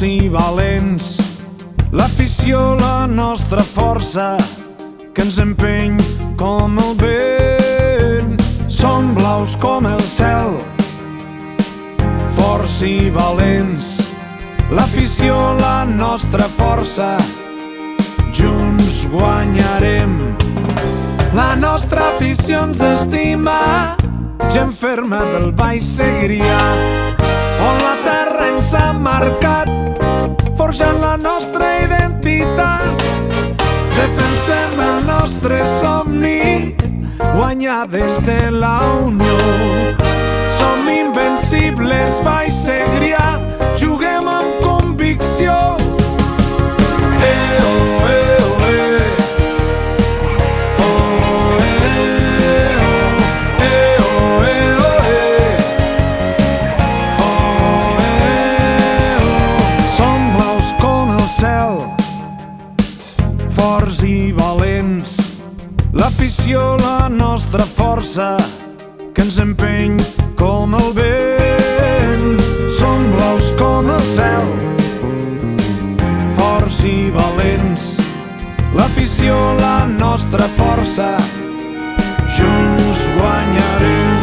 i valents. L'afició, la nostra força, que ens empeny com el vent. Som blaus com el cel, forts i valents. L'afició, la nostra força, junts guanyarem. La nostra afició ens estima, gent ferma del Baix Segrià, on la terra ens ha marcat, forjant la nostra identitat. Defensem el nostre somni, guanyar des de la unió. Som invencibles, Baix Segrià, juguem amb convicció. Forts i valents, l'afició, la nostra força, que ens empeny com el vent. Som blaus com el cel, forts i valents. L'afició, la nostra força, junts guanyarem.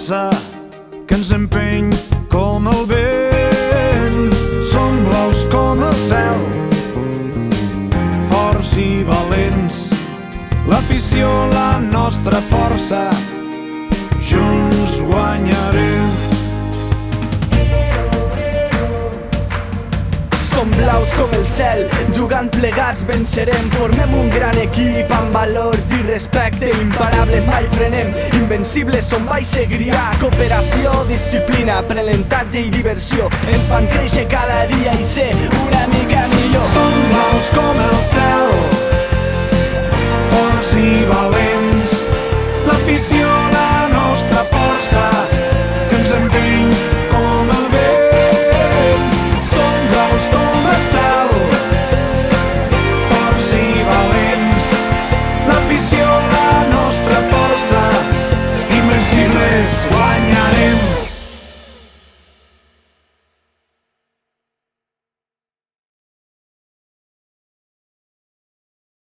força que ens empeny com el vent. Som blaus com el cel, forts i valents. L'afició, la nostra força, junts guanyarem. Som blaus com el cel, jugant plegats vencerem. Formem un gran equip amb valors i respecte imparables, mai frenem. Invencibles som baix segrià, cooperació, disciplina, aprenentatge i diversió ens fan créixer cada dia i ser una mica millor. Som blaus com el cel, forts i valents. L'afició